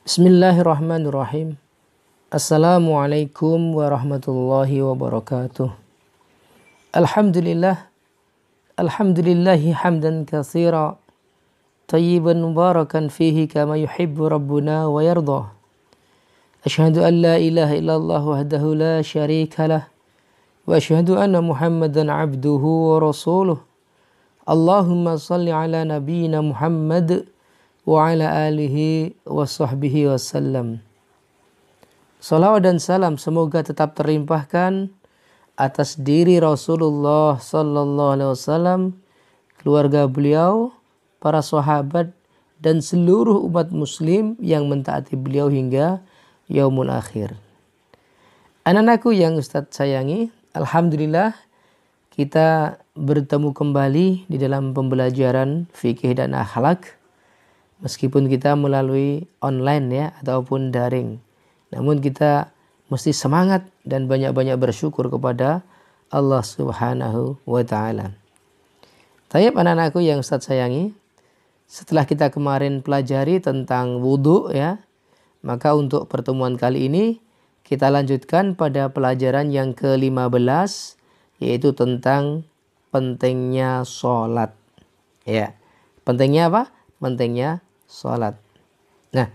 Bismillahirrahmanirrahim. Assalamualaikum warahmatullahi wabarakatuh. Alhamdulillah. Alhamdulillahi hamdan katsira tayyiban mubarakan fihi kama yuhibbu rabbuna wa yardah. Asyhadu an la ilaha illallah wahdahu la syarika lah wa asyhadu anna Muhammadan abduhu wa rasuluh. Allahumma salli ala nabiyyina Muhammad wa ala alihi wa sahbihi wasallam. Salawat dan salam semoga tetap terlimpahkan atas diri Rasulullah sallallahu alaihi wasallam, keluarga beliau, para sahabat dan seluruh umat muslim yang mentaati beliau hingga yaumul akhir. Anak-anakku yang Ustadz sayangi, alhamdulillah kita bertemu kembali di dalam pembelajaran fikih dan akhlak. Meskipun kita melalui online ya ataupun daring. Namun kita mesti semangat dan banyak-banyak bersyukur kepada Allah Subhanahu wa taala. Tayyib anak-anakku yang Ustadz sayangi, setelah kita kemarin pelajari tentang wudhu ya, maka untuk pertemuan kali ini kita lanjutkan pada pelajaran yang ke-15, yaitu tentang pentingnya sholat. Ya, pentingnya apa? Pentingnya sholat. Nah,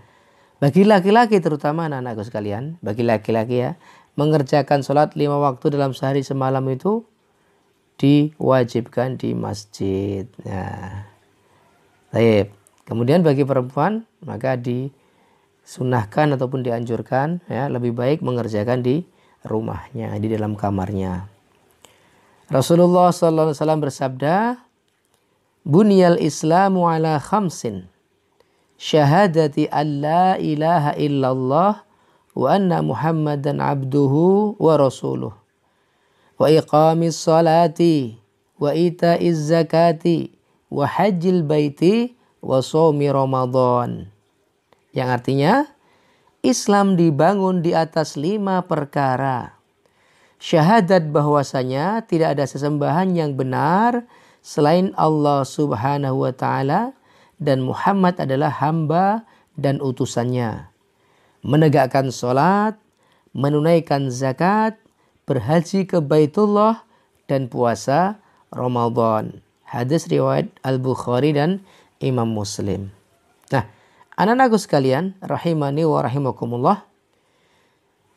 bagi laki-laki terutama anak-anakku sekalian, bagi laki-laki ya, mengerjakan sholat 5 waktu dalam sehari semalam itu diwajibkan di masjid. Nah, baik. Kemudian bagi perempuan maka disunahkan ataupun dianjurkan ya, lebih baik mengerjakan di rumahnya, di dalam kamarnya. Rasulullah sallallahu alaihi wasallam bersabda, "Bunyal Islamu ala khamsin. Syahadati an la ilaha illallah wa anna Muhammadan abduhu wa rasuluh. Wa iqamis salati wa ita'iz zakati wa hajjil baiti wa shaumi Ramadan." Yang artinya Islam dibangun di atas 5 perkara. Syahadat bahwasanya tidak ada sesembahan yang benar selain Allah Subhanahu wa taala dan Muhammad adalah hamba dan utusannya. Menegakkan sholat, menunaikan zakat, berhaji ke Baitullah dan puasa Ramadan. Hadis riwayat Al-Bukhari dan Imam Muslim. Nah, anak-anakku sekalian, rahimani wa rahimakumullah.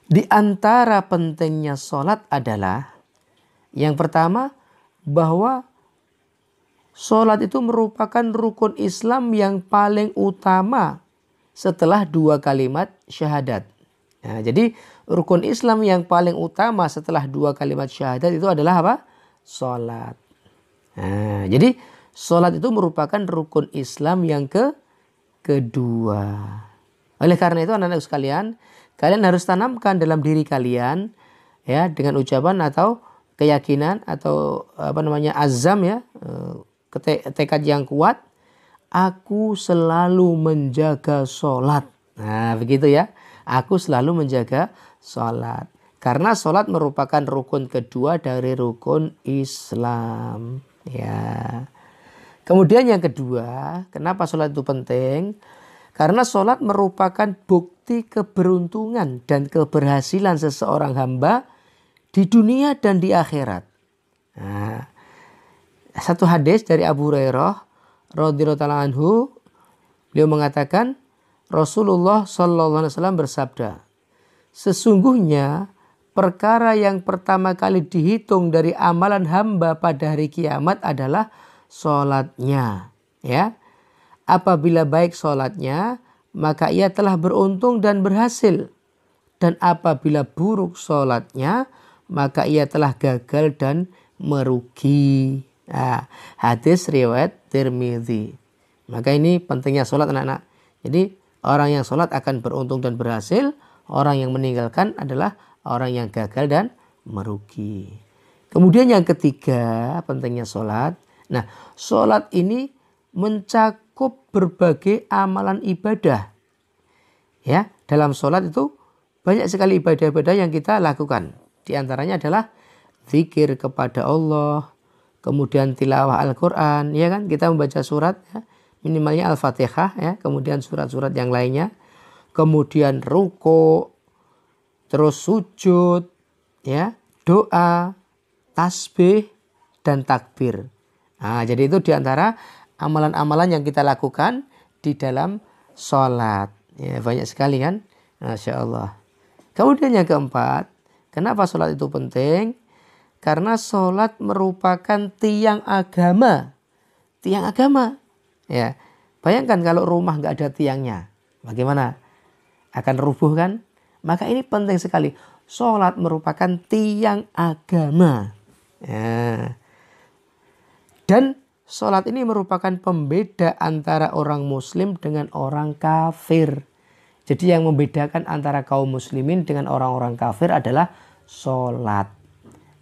Di antara pentingnya sholat adalah yang pertama bahwa sholat itu merupakan rukun Islam yang paling utama setelah 2 kalimat syahadat. Nah, jadi rukun Islam yang paling utama setelah 2 kalimat syahadat itu adalah apa? Sholat. Nah, jadi sholat itu merupakan rukun Islam yang kedua. Oleh karena itu anak-anak sekalian, kalian harus tanamkan dalam diri kalian ya dengan ucapan atau keyakinan atau azam ya, tekad yang kuat, aku selalu menjaga sholat. Nah begitu ya, aku selalu menjaga sholat. Karena sholat merupakan rukun kedua dari rukun Islam. Ya. Kemudian yang kedua, kenapa sholat itu penting? Karena sholat merupakan bukti keberuntungan dan keberhasilan seseorang hamba di dunia dan di akhirat. Nah, satu hadis dari Abu Hurairah radhiyallahu anhu, beliau mengatakan Rasulullah sallallahu alaihi wasallam bersabda, sesungguhnya perkara yang pertama kali dihitung dari amalan hamba pada hari kiamat adalah sholatnya. Ya, apabila baik sholatnya, maka ia telah beruntung dan berhasil. Dan apabila buruk sholatnya, maka ia telah gagal dan merugi. Nah, hadis riwayat Tirmidzi. Maka ini pentingnya sholat anak-anak. Jadi orang yang sholat akan beruntung dan berhasil. Orang yang meninggalkan adalah orang yang gagal dan merugi. Kemudian yang ketiga pentingnya sholat. Nah, sholat ini mencakup berbagai amalan ibadah. Ya, dalam sholat itu banyak sekali ibadah-ibadah yang kita lakukan. Di antaranya adalah zikir kepada Allah, kemudian tilawah Al-Quran, ya kan, kita membaca surat, ya, minimalnya Al-Fatihah, ya, kemudian surat-surat yang lainnya. kemudian ruku, terus sujud, ya, doa, tasbih, dan takbir. Nah, jadi itu diantara amalan-amalan yang kita lakukan di dalam sholat. Ya, banyak sekali kan? Masya Allah. Kemudian yang keempat, kenapa sholat itu penting? Karena sholat merupakan tiang agama. Tiang agama. Ya, bayangkan kalau rumah nggak ada tiangnya. Bagaimana? Akan rubuh kan? Maka ini penting sekali. Sholat merupakan tiang agama. Ya. Dan sholat ini merupakan pembeda antara orang muslim dengan orang kafir. Jadi yang membedakan antara kaum muslimin dengan orang-orang kafir adalah sholat.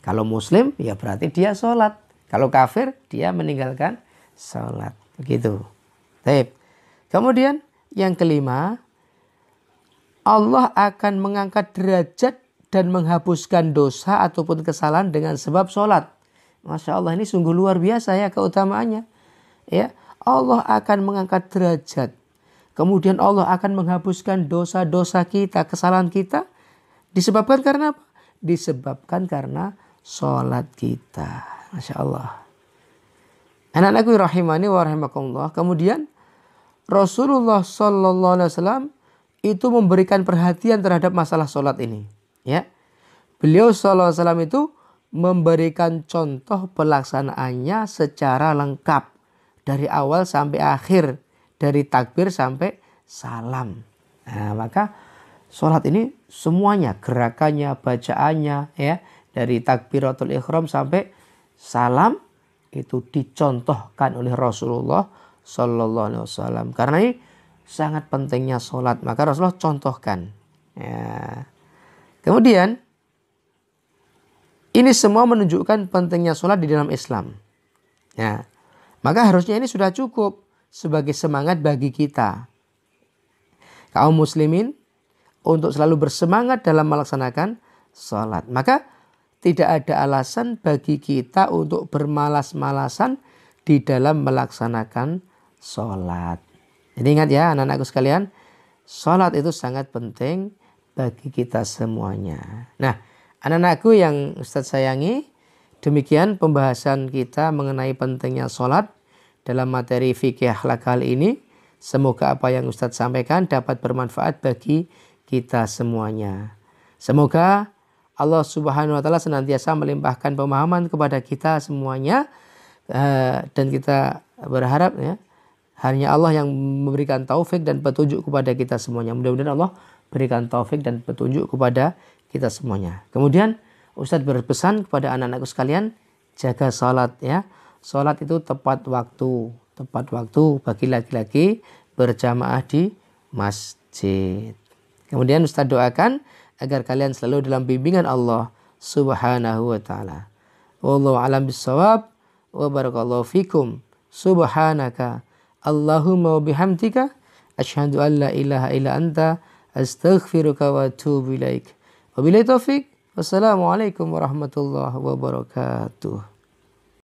Kalau muslim ya berarti dia sholat. Kalau kafir dia meninggalkan sholat. Begitu. Baik. Kemudian yang kelima, Allah akan mengangkat derajat dan menghapuskan dosa ataupun kesalahan dengan sebab sholat. Masya Allah, ini sungguh luar biasa ya keutamaannya. Ya, Allah akan mengangkat derajat. Kemudian Allah akan menghapuskan dosa-dosa kita, kesalahan kita. Disebabkan karena apa? Disebabkan karena sholat kita. Masya Allah. Anak-anakku rahimani wa rahimakumullah. Kemudian Rasulullah SAW itu memberikan perhatian terhadap masalah sholat ini. Ya, beliau SAW itu memberikan contoh pelaksanaannya secara lengkap dari awal sampai akhir, dari takbir sampai salam. Nah, maka sholat ini semuanya, gerakannya, bacaannya, ya, dari takbiratul ihram sampai salam itu dicontohkan oleh Rasulullah Sallallahu Alaihi Wasallam. Karena ini sangat pentingnya sholat, maka Rasulullah contohkan. Ya. Kemudian ini semua menunjukkan pentingnya sholat di dalam Islam. Ya. Maka harusnya ini sudah cukup sebagai semangat bagi kita, kaum muslimin, untuk selalu bersemangat dalam melaksanakan sholat. Maka tidak ada alasan bagi kita untuk bermalas-malasan di dalam melaksanakan sholat. Jadi ingat ya anak-anakku sekalian, sholat itu sangat penting bagi kita semuanya. Nah, anak-anakku yang Ustadz sayangi, demikian pembahasan kita mengenai pentingnya sholat dalam materi fikih akhlak kali ini. Semoga apa yang Ustadz sampaikan dapat bermanfaat bagi kita semuanya. Semoga Allah Subhanahu wa Ta'ala senantiasa melimpahkan pemahaman kepada kita semuanya, dan kita berharap ya hanya Allah yang memberikan taufik dan petunjuk kepada kita semuanya. Mudah-mudahan Allah berikan taufik dan petunjuk kepada kita semuanya. Kemudian Ustadz berpesan kepada anak-anakku sekalian, jaga salat ya. Salat itu tepat waktu bagi laki-laki berjamaah di masjid. Kemudian Ustadz doakan agar kalian selalu dalam bimbingan Allah Subhanahu wa Ta'ala. Wallahu a'lam bissawab wa barakallahu fikum. Subhanaka Allahumma wa bihamdika asyhadu an la ilaha illa anta astaghfiruka wa atubu ilaik. Wabillahi taufik. Wassalamualaikum warahmatullahi wabarakatuh.